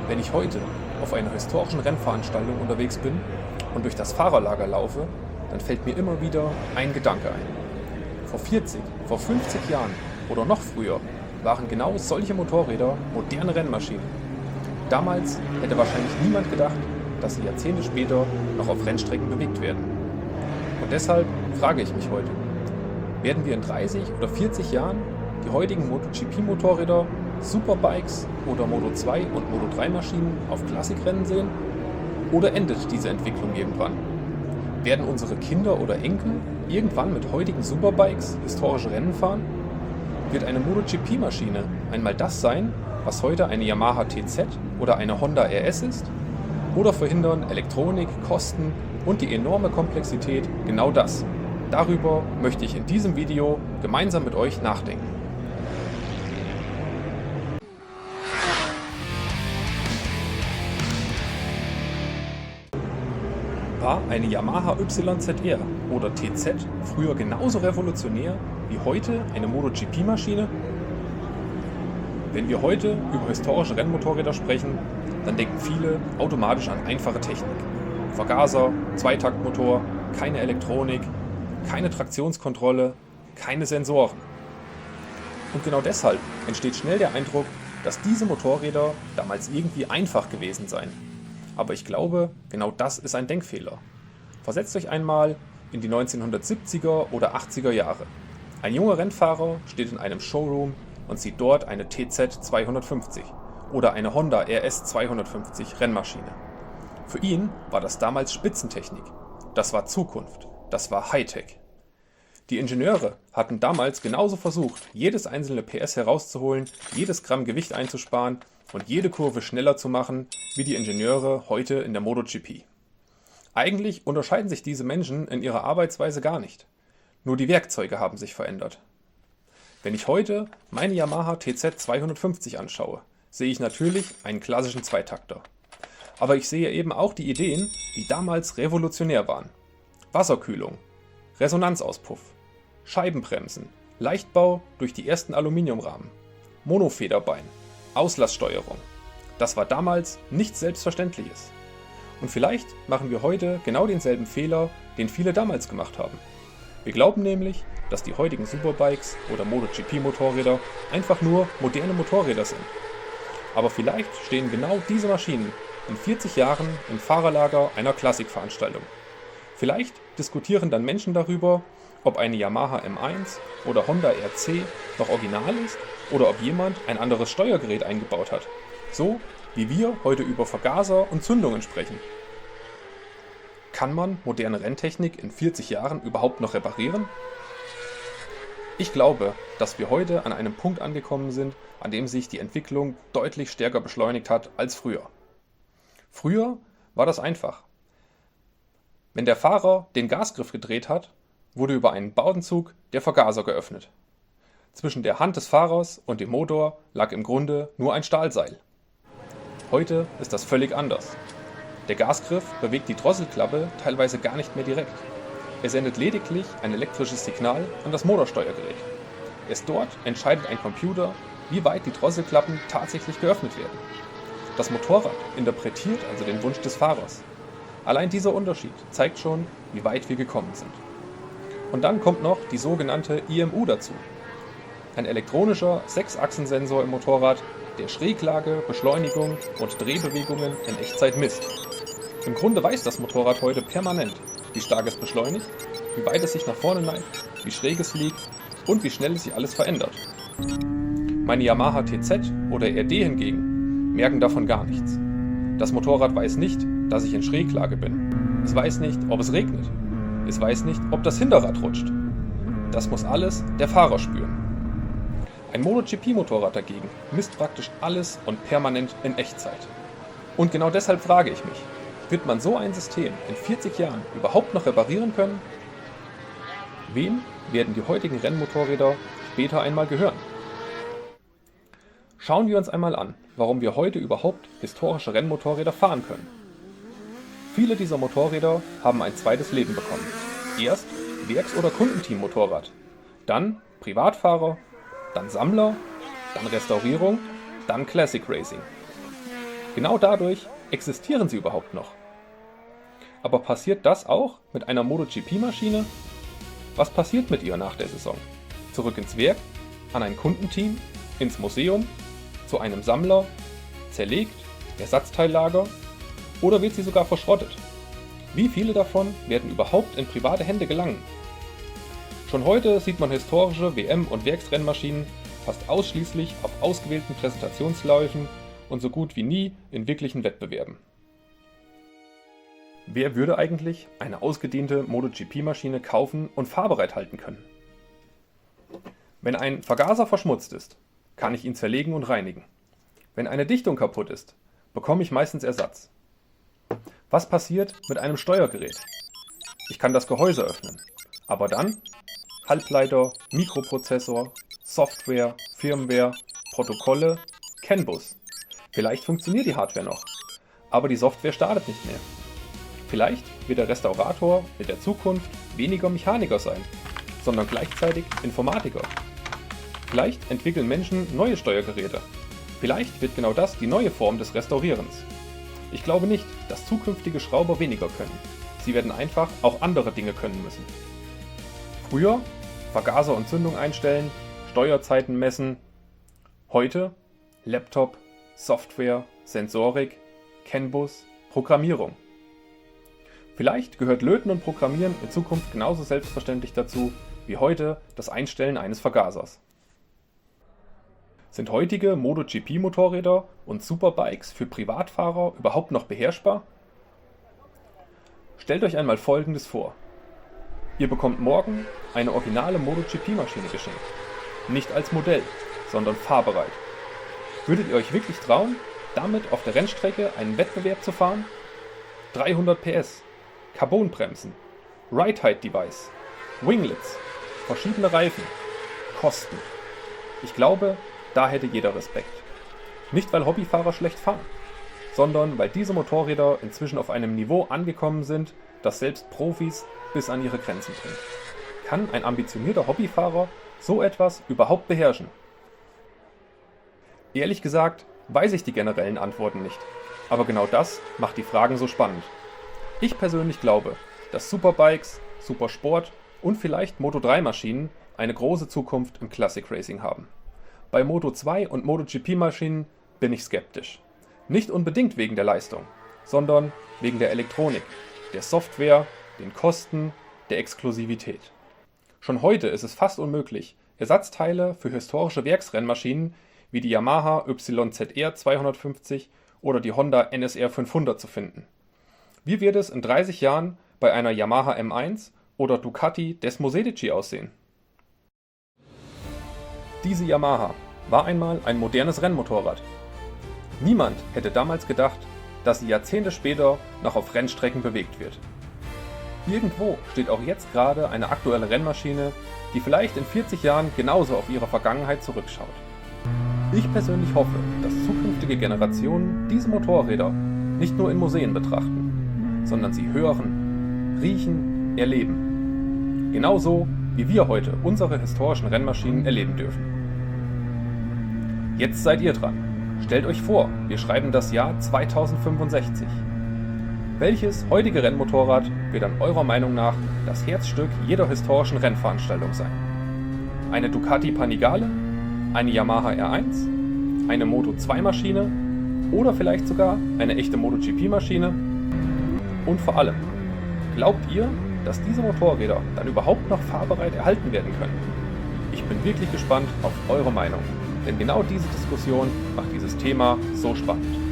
Wenn ich heute auf einer historischen Rennveranstaltung unterwegs bin und durch das Fahrerlager laufe, dann fällt mir immer wieder ein Gedanke ein. Vor 40, vor 50 Jahren oder noch früher waren genau solche Motorräder moderne Rennmaschinen. Damals hätte wahrscheinlich niemand gedacht, dass sie Jahrzehnte später noch auf Rennstrecken bewegt werden. Und deshalb frage ich mich heute, werden wir in 30 oder 40 Jahren die heutigen MotoGP-Motorräder, Superbikes oder Moto2 und Moto3-Maschinen auf Klassikrennen sehen? Oder endet diese Entwicklung irgendwann? Werden unsere Kinder oder Enkel irgendwann mit heutigen Superbikes historische Rennen fahren? Wird eine MotoGP-Maschine einmal das sein, was heute eine Yamaha TZ oder eine Honda RS ist? Oder verhindern Elektronik, Kosten und die enorme Komplexität genau das? Darüber möchte ich in diesem Video gemeinsam mit euch nachdenken. War eine Yamaha YZR oder TZ früher genauso revolutionär wie heute eine MotoGP-Maschine? Wenn wir heute über historische Rennmotorräder sprechen, dann denken viele automatisch an einfache Technik. Vergaser, Zweitaktmotor, keine Elektronik, keine Traktionskontrolle, keine Sensoren. Und genau deshalb entsteht schnell der Eindruck, dass diese Motorräder damals irgendwie einfach gewesen seien. Aber ich glaube, genau das ist ein Denkfehler. Versetzt euch einmal in die 1970er oder 80er Jahre. Ein junger Rennfahrer steht in einem Showroom und sieht dort eine TZ 250 oder eine Honda RS 250 Rennmaschine. Für ihn war das damals Spitzentechnik. Das war Zukunft. Das war Hightech. Die Ingenieure hatten damals genauso versucht, jedes einzelne PS herauszuholen, jedes Gramm Gewicht einzusparen und jede Kurve schneller zu machen, wie die Ingenieure heute in der MotoGP. Eigentlich unterscheiden sich diese Menschen in ihrer Arbeitsweise gar nicht. Nur die Werkzeuge haben sich verändert. Wenn ich heute meine Yamaha TZ 250 anschaue, sehe ich natürlich einen klassischen Zweitakter. Aber ich sehe eben auch die Ideen, die damals revolutionär waren. Wasserkühlung, Resonanzauspuff, Scheibenbremsen, Leichtbau durch die ersten Aluminiumrahmen, Monofederbein, Auslasssteuerung. Das war damals nichts Selbstverständliches. Und vielleicht machen wir heute genau denselben Fehler, den viele damals gemacht haben. Wir glauben nämlich, dass die heutigen Superbikes oder MotoGP-Motorräder einfach nur moderne Motorräder sind. Aber vielleicht stehen genau diese Maschinen in 40 Jahren im Fahrerlager einer Klassikveranstaltung. Vielleicht diskutieren dann Menschen darüber, ob eine Yamaha M1 oder Honda RC noch original ist oder ob jemand ein anderes Steuergerät eingebaut hat. So wie wir heute über Vergaser und Zündungen sprechen. Kann man moderne Renntechnik in 40 Jahren überhaupt noch reparieren? Ich glaube, dass wir heute an einem Punkt angekommen sind, an dem sich die Entwicklung deutlich stärker beschleunigt hat als früher. Früher war das einfach. Wenn der Fahrer den Gasgriff gedreht hat, wurde über einen Bowdenzug der Vergaser geöffnet. Zwischen der Hand des Fahrers und dem Motor lag im Grunde nur ein Stahlseil. Heute ist das völlig anders. Der Gasgriff bewegt die Drosselklappe teilweise gar nicht mehr direkt. Er sendet lediglich ein elektrisches Signal an das Motorsteuergerät. Erst dort entscheidet ein Computer, wie weit die Drosselklappen tatsächlich geöffnet werden. Das Motorrad interpretiert also den Wunsch des Fahrers. Allein dieser Unterschied zeigt schon, wie weit wir gekommen sind. Und dann kommt noch die sogenannte IMU dazu. Ein elektronischer Sechsachsensensor im Motorrad, der Schräglage, Beschleunigung und Drehbewegungen in Echtzeit misst. Im Grunde weiß das Motorrad heute permanent, wie stark es beschleunigt, wie weit es sich nach vorne neigt, wie schräg es liegt und wie schnell es sich alles verändert. Meine Yamaha TZ oder RD hingegen merken davon gar nichts. Das Motorrad weiß nicht, dass ich in Schräglage bin. Es weiß nicht, ob es regnet. Es weiß nicht, ob das Hinterrad rutscht. Das muss alles der Fahrer spüren. Ein MotoGP-Motorrad dagegen misst praktisch alles und permanent in Echtzeit. Und genau deshalb frage ich mich, wird man so ein System in 40 Jahren überhaupt noch reparieren können? Wem werden die heutigen Rennmotorräder später einmal gehören? Schauen wir uns einmal an, warum wir heute überhaupt historische Rennmotorräder fahren können. Viele dieser Motorräder haben ein zweites Leben bekommen. Erst Werks- oder Kundenteam-Motorrad, dann Privatfahrer, dann Sammler, dann Restaurierung, dann Classic Racing. Genau dadurch existieren sie überhaupt noch. Aber passiert das auch mit einer MotoGP-Maschine? Was passiert mit ihr nach der Saison? Zurück ins Werk, an ein Kundenteam, ins Museum, zu einem Sammler, zerlegt, Ersatzteillager oder wird sie sogar verschrottet? Wie viele davon werden überhaupt in private Hände gelangen? Schon heute sieht man historische WM- und Werksrennmaschinen fast ausschließlich auf ausgewählten Präsentationsläufen und so gut wie nie in wirklichen Wettbewerben. Wer würde eigentlich eine ausgediente MotoGP-Maschine kaufen und fahrbereit halten können? Wenn ein Vergaser verschmutzt ist, kann ich ihn zerlegen und reinigen. Wenn eine Dichtung kaputt ist, bekomme ich meistens Ersatz. Was passiert mit einem Steuergerät? Ich kann das Gehäuse öffnen, aber dann Halbleiter, Mikroprozessor, Software, Firmware, Protokolle, CAN-Bus. Vielleicht funktioniert die Hardware noch, aber die Software startet nicht mehr. Vielleicht wird der Restaurator in der Zukunft weniger Mechaniker sein, sondern gleichzeitig Informatiker. Vielleicht entwickeln Menschen neue Steuergeräte. Vielleicht wird genau das die neue Form des Restaurierens. Ich glaube nicht, dass zukünftige Schrauber weniger können. Sie werden einfach auch andere Dinge können müssen. Früher Vergaser und Zündung einstellen, Steuerzeiten messen. Heute Laptop, Software, Sensorik, CAN-Bus, Programmierung. Vielleicht gehört Löten und Programmieren in Zukunft genauso selbstverständlich dazu wie heute das Einstellen eines Vergasers. Sind heutige MotoGP-Motorräder und Superbikes für Privatfahrer überhaupt noch beherrschbar? Stellt euch einmal Folgendes vor. Ihr bekommt morgen eine originale MotoGP-Maschine geschenkt. Nicht als Modell, sondern fahrbereit. Würdet ihr euch wirklich trauen, damit auf der Rennstrecke einen Wettbewerb zu fahren? 300 PS, Carbonbremsen, Ride-Height-Device, Winglets, verschiedene Reifen, Kosten. Ich glaube, da hätte jeder Respekt. Nicht weil Hobbyfahrer schlecht fahren, sondern weil diese Motorräder inzwischen auf einem Niveau angekommen sind, das selbst Profis bis an ihre Grenzen bringt. Kann ein ambitionierter Hobbyfahrer so etwas überhaupt beherrschen? Ehrlich gesagt, weiß ich die generellen Antworten nicht. Aber genau das macht die Fragen so spannend. Ich persönlich glaube, dass Superbikes, Supersport und vielleicht Moto3-Maschinen eine große Zukunft im Classic Racing haben. Bei Moto2 und MotoGP-Maschinen bin ich skeptisch. Nicht unbedingt wegen der Leistung, sondern wegen der Elektronik, der Software, den Kosten, der Exklusivität. Schon heute ist es fast unmöglich, Ersatzteile für historische Werksrennmaschinen wie die Yamaha YZR 250 oder die Honda NSR 500 zu finden. Wie wird es in 30 Jahren bei einer Yamaha M1 oder Ducati Desmo 16 aussehen? Diese Yamaha war einmal ein modernes Rennmotorrad. Niemand hätte damals gedacht, dass sie Jahrzehnte später noch auf Rennstrecken bewegt wird. Irgendwo steht auch jetzt gerade eine aktuelle Rennmaschine, die vielleicht in 40 Jahren genauso auf ihre Vergangenheit zurückschaut. Ich persönlich hoffe, dass zukünftige Generationen diese Motorräder nicht nur in Museen betrachten, sondern sie hören, riechen, erleben. Genauso wie wir heute unsere historischen Rennmaschinen erleben dürfen. Jetzt seid ihr dran. Stellt euch vor, wir schreiben das Jahr 2065. Welches heutige Rennmotorrad wird an eurer Meinung nach das Herzstück jeder historischen Rennveranstaltung sein? Eine Ducati Panigale? Eine Yamaha R1? Eine Moto2-Maschine? Oder vielleicht sogar eine echte MotoGP-Maschine? Und vor allem, glaubt ihr, dass diese Motorräder dann überhaupt noch fahrbereit erhalten werden können? Ich bin wirklich gespannt auf eure Meinung, denn genau diese Diskussion macht dieses Thema so spannend.